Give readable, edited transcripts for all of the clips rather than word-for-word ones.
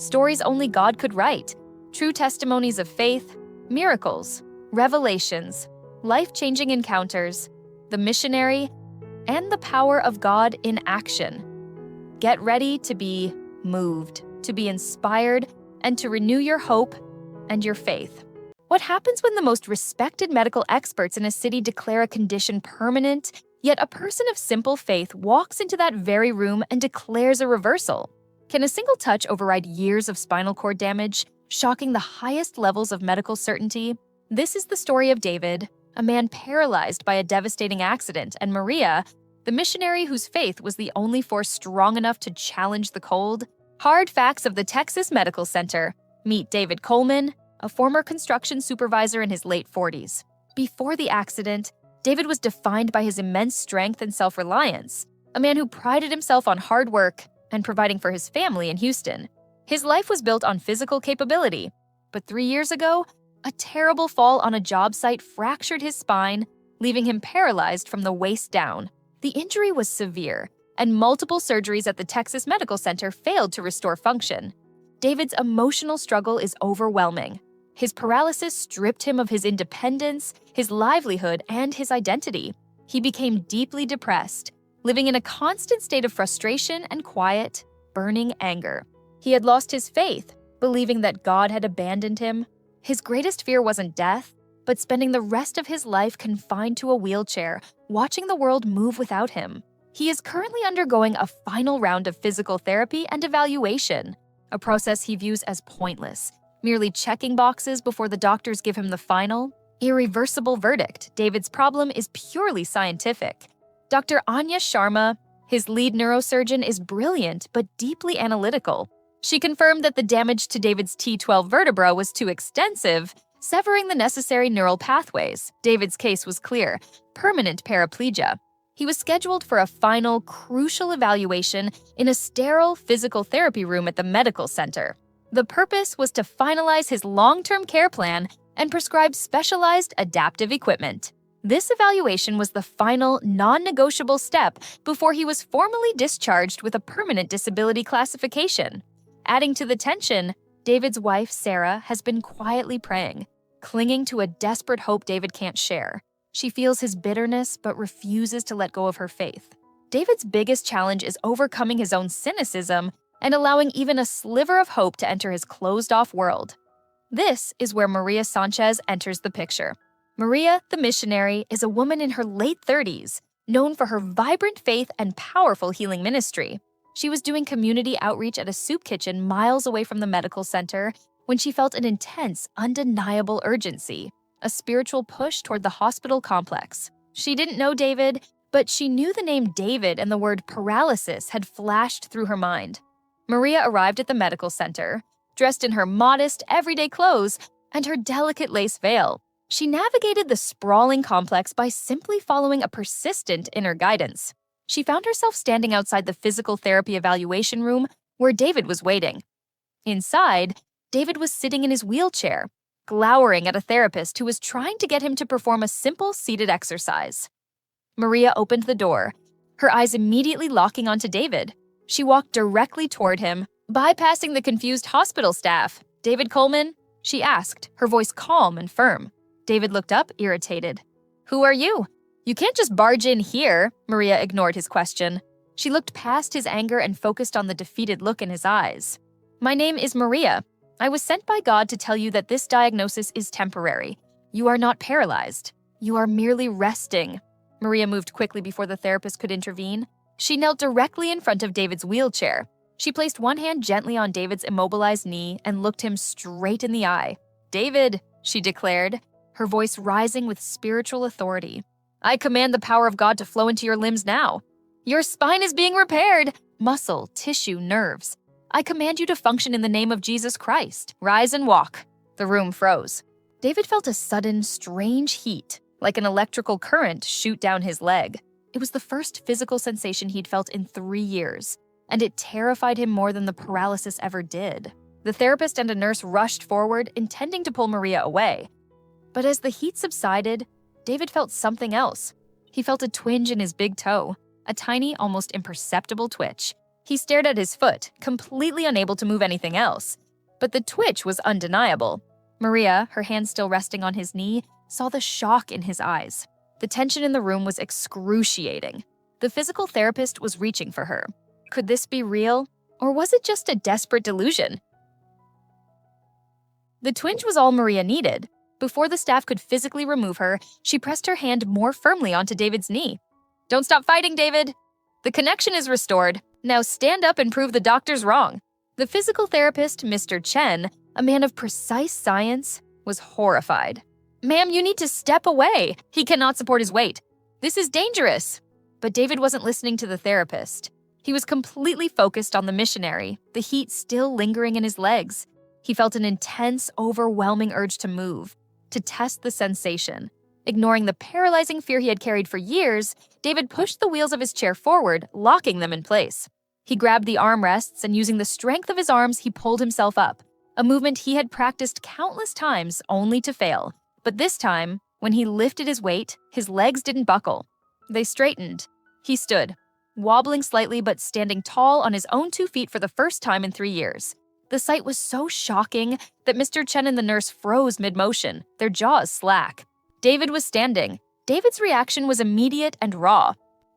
stories only God could write, true testimonies of faith, miracles, revelations, life-changing encounters, the missionary, and the power of God in action. Get ready to be moved, to be inspired, and to renew your hope and your faith. What happens when the most respected medical experts in a city declare a condition permanent, yet a person of simple faith walks into that very room and declares a reversal? Can a single touch override years of spinal cord damage, shocking the highest levels of medical certainty? This is the story of David, a man paralyzed by a devastating accident, and Maria, the missionary whose faith was the only force strong enough to challenge the cold. Hard facts of the Texas Medical Center. Meet David Coleman, a former construction supervisor in his late 40s. Before the accident, David was defined by his immense strength and self-reliance, a man who prided himself on hard work and providing for his family in Houston. His life was built on physical capability, but 3 years ago, a terrible fall on a job site fractured his spine, leaving him paralyzed from the waist down. The injury was severe, and multiple surgeries at the Texas Medical Center failed to restore function. David's emotional struggle is overwhelming. His paralysis stripped him of his independence, his livelihood, and his identity. He became deeply depressed, living in a constant state of frustration and quiet, burning anger. He had lost his faith, believing that God had abandoned him. His greatest fear wasn't death, but spending the rest of his life confined to a wheelchair, watching the world move without him. He is currently undergoing a final round of physical therapy and evaluation, a process he views as pointless, merely checking boxes before the doctors give him the final, irreversible verdict. David's problem is purely scientific. Dr. Anya Sharma, his lead neurosurgeon, is brilliant but deeply analytical. She confirmed that the damage to David's T12 vertebra was too extensive, severing the necessary neural pathways. David's case was clear: permanent paraplegia. He was scheduled for a final, crucial evaluation in a sterile physical therapy room at the medical center. The purpose was to finalize his long-term care plan and prescribe specialized adaptive equipment. This evaluation was the final, non-negotiable step before he was formally discharged with a permanent disability classification. Adding to the tension, David's wife, Sarah, has been quietly praying, clinging to a desperate hope David can't share. She feels his bitterness but refuses to let go of her faith. David's biggest challenge is overcoming his own cynicism and allowing even a sliver of hope to enter his closed-off world. This is where Maria Sanchez enters the picture. Maria, the missionary, is a woman in her late 30s, known for her vibrant faith and powerful healing ministry. She was doing community outreach at a soup kitchen miles away from the medical center when she felt an intense, undeniable urgency, a spiritual push toward the hospital complex. She didn't know David, but she knew the name David and the word paralysis had flashed through her mind. Maria arrived at the medical center, dressed in her modest, everyday clothes and her delicate lace veil. She navigated the sprawling complex by simply following a persistent inner guidance. She found herself standing outside the physical therapy evaluation room where David was waiting. Inside, David was sitting in his wheelchair, glowering at a therapist who was trying to get him to perform a simple seated exercise. Maria opened the door, her eyes immediately locking onto David. She walked directly toward him, bypassing the confused hospital staff. "David Coleman?" she asked, her voice calm and firm. David looked up, irritated. "Who are you? You can't just barge in here." Maria ignored his question. She looked past his anger and focused on the defeated look in his eyes. "My name is Maria. I was sent by God to tell you that this diagnosis is temporary. You are not paralyzed. You are merely resting." Maria moved quickly before the therapist could intervene. She knelt directly in front of David's wheelchair. She placed one hand gently on David's immobilized knee and looked him straight in the eye. "David," she declared, her voice rising with spiritual authority, "I command the power of God to flow into your limbs now. Your spine is being repaired. Muscle, tissue, nerves. I command you to function in the name of Jesus Christ. Rise and walk." The room froze. David felt a sudden, strange heat, like an electrical current, shoot down his leg. It was the first physical sensation he'd felt in 3 years, and it terrified him more than the paralysis ever did. The therapist and a nurse rushed forward, intending to pull Maria away. But as the heat subsided, David felt something else. He felt a twinge in his big toe, a tiny, almost imperceptible twitch. He stared at his foot, completely unable to move anything else. But the twitch was undeniable. Maria, her hand still resting on his knee, saw the shock in his eyes. The tension in the room was excruciating. The physical therapist was reaching for her. Could this be real, or was it just a desperate delusion? The twinge was all Maria needed. Before the staff could physically remove her, she pressed her hand more firmly onto David's knee. "Don't stop fighting, David." The connection is restored. Now stand up and prove the doctor's wrong. The physical therapist, Mr. Chen, a man of precise science, was horrified. "Ma'am, you need to step away. He cannot support his weight. This is dangerous." But David wasn't listening to the therapist. He was completely focused on the missionary, the heat still lingering in his legs. He felt an intense, overwhelming urge to move, to test the sensation. Ignoring the paralyzing fear he had carried for years, David pushed the wheels of his chair forward, locking them in place. He grabbed the armrests and using the strength of his arms, he pulled himself up, a movement he had practiced countless times only to fail. But this time, when he lifted his weight, his legs didn't buckle. They straightened. He stood, wobbling slightly but standing tall on his own 2 feet for the first time in 3 years. The sight was so shocking that Mr. Chen and the nurse froze mid-motion, their jaws slack. David was standing. David's reaction was immediate and raw.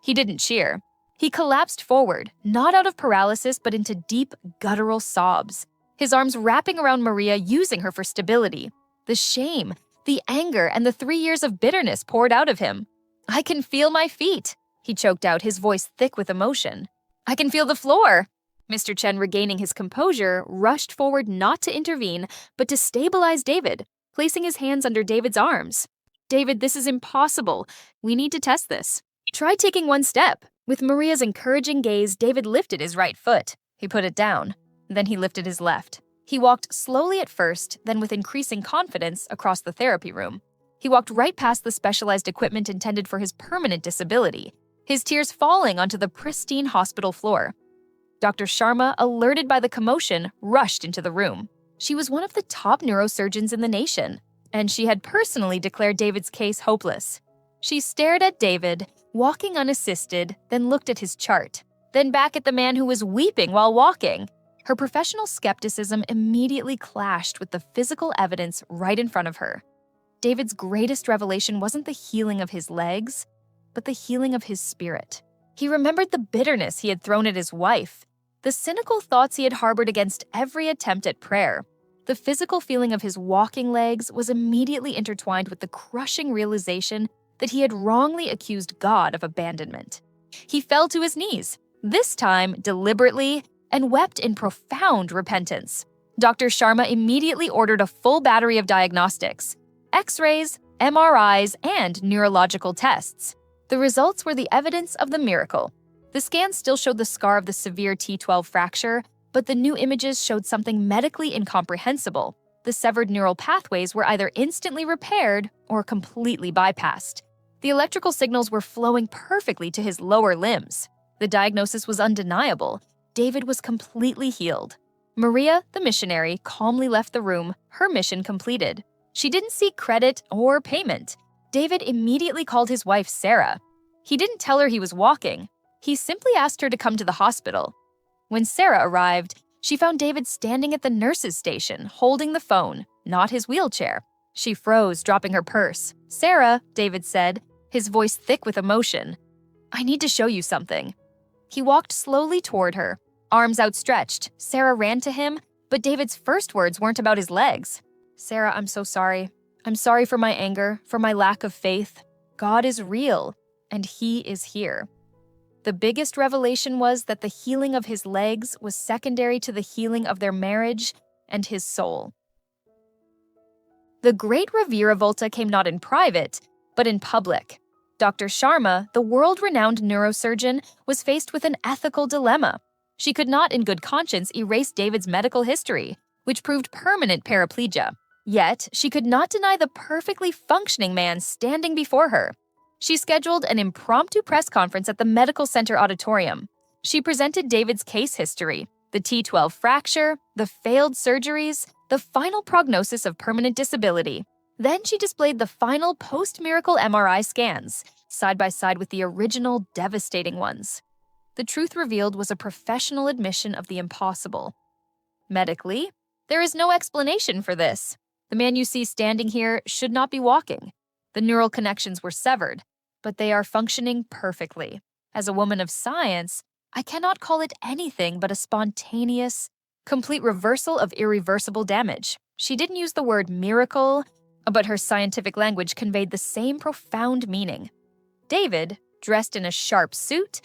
He didn't cheer. He collapsed forward, not out of paralysis but into deep, guttural sobs, his arms wrapping around Maria, using her for stability. The shame, the anger, and the 3 years of bitterness poured out of him. "I can feel my feet," he choked out, his voice thick with emotion. "I can feel the floor." Mr. Chen, regaining his composure, rushed forward not to intervene, but to stabilize David, placing his hands under David's arms. "David, this is impossible. We need to test this. Try taking one step." With Maria's encouraging gaze, David lifted his right foot. He put it down. Then he lifted his left. He walked slowly at first, then with increasing confidence across the therapy room. He walked right past the specialized equipment intended for his permanent disability, his tears falling onto the pristine hospital floor. Dr. Sharma, alerted by the commotion, rushed into the room. She was one of the top neurosurgeons in the nation, and she had personally declared David's case hopeless. She stared at David, walking unassisted, then looked at his chart, then back at the man who was weeping while walking. Her professional skepticism immediately clashed with the physical evidence right in front of her. David's greatest revelation wasn't the healing of his legs, but the healing of his spirit. He remembered the bitterness he had thrown at his wife, the cynical thoughts he had harbored against every attempt at prayer. The physical feeling of his walking legs was immediately intertwined with the crushing realization that he had wrongly accused God of abandonment. He fell to his knees, this time deliberately, and wept in profound repentance. Dr. Sharma immediately ordered a full battery of diagnostics, X-rays, MRIs, and neurological tests. The results were the evidence of the miracle. The scans still showed the scar of the severe T12 fracture, but the new images showed something medically incomprehensible. The severed neural pathways were either instantly repaired or completely bypassed. The electrical signals were flowing perfectly to his lower limbs. The diagnosis was undeniable. David was completely healed. Maria, the missionary, calmly left the room, her mission completed. She didn't seek credit or payment. David immediately called his wife, Sarah. He didn't tell her he was walking. He simply asked her to come to the hospital. When Sarah arrived, she found David standing at the nurse's station, holding the phone, not his wheelchair. She froze, dropping her purse. "Sarah," David said, his voice thick with emotion, "I need to show you something." He walked slowly toward her, arms outstretched. Sarah ran to him, but David's first words weren't about his legs. "Sarah, I'm so sorry. I'm sorry for my anger, for my lack of faith. God is real, and He is here." The biggest revelation was that the healing of his legs was secondary to the healing of their marriage and his soul. The Great Reviravolta came not in private, but in public. Dr. Sharma, the world-renowned neurosurgeon, was faced with an ethical dilemma. She could not in good conscience erase David's medical history, which proved permanent paraplegia. Yet, she could not deny the perfectly functioning man standing before her. She scheduled an impromptu press conference at the medical center auditorium. She presented David's case history, the T12 fracture, the failed surgeries, the final prognosis of permanent disability. Then she displayed the final post-miracle MRI scans, side by side with the original devastating ones. the truth revealed was a professional admission of the impossible. Medically, there is no explanation for this. The man you see standing here should not be walking. The neural connections were severed, but they are functioning perfectly. As a woman of science, I cannot call it anything but a spontaneous, complete reversal of irreversible damage. She didn't use the word miracle, but her scientific language conveyed the same profound meaning. David, dressed in a sharp suit,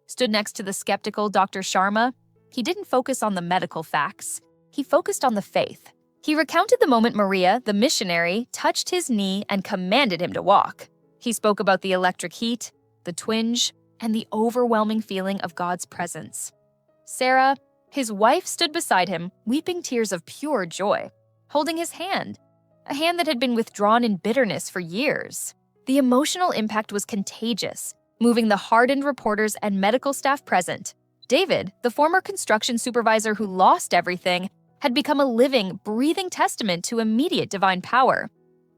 stood next to the skeptical Dr. Sharma. He didn't focus on the medical facts. He focused on the faith. He recounted the moment Maria, the missionary, touched his knee and commanded him to walk. He spoke about the electric heat, the twinge, and the overwhelming feeling of God's presence. Sarah, his wife, stood beside him, weeping tears of pure joy, holding his hand, a hand that had been withdrawn in bitterness for years. The emotional impact was contagious, moving the hardened reporters and medical staff present. David, the former construction supervisor who lost everything, had become a living, breathing testament to immediate divine power.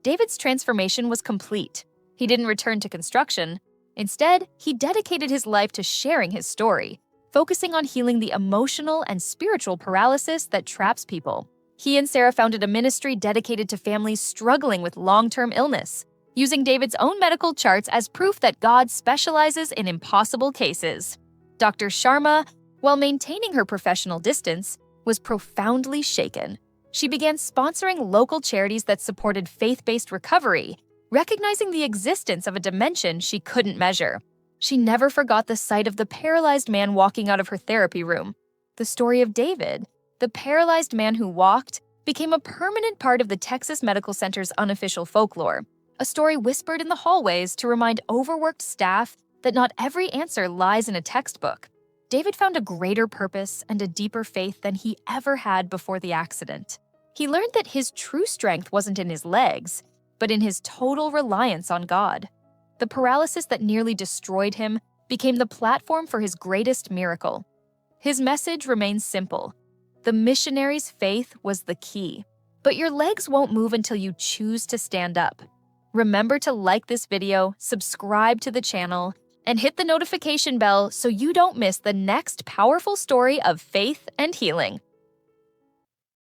David's transformation was complete. He didn't return to construction. Instead, he dedicated his life to sharing his story, focusing on healing the emotional and spiritual paralysis that traps people. He and Sarah founded a ministry dedicated to families struggling with long-term illness, using David's own medical charts as proof that God specializes in impossible cases. Dr. Sharma, while maintaining her professional distance, was profoundly shaken. She began sponsoring local charities that supported faith-based recovery, recognizing the existence of a dimension she couldn't measure. She never forgot the sight of the paralyzed man walking out of her therapy room. The story of David, the paralyzed man who walked, became a permanent part of the Texas Medical Center's unofficial folklore, a story whispered in the hallways to remind overworked staff that not every answer lies in a textbook. David found a greater purpose and a deeper faith than he ever had before the accident. He learned that his true strength wasn't in his legs, but in his total reliance on God. The paralysis that nearly destroyed him became the platform for his greatest miracle. His message remains simple. The missionary's faith was the key. But your legs won't move until you choose to stand up. Remember to like this video, subscribe to the channel, and hit the notification bell so you don't miss the next powerful story of faith and healing.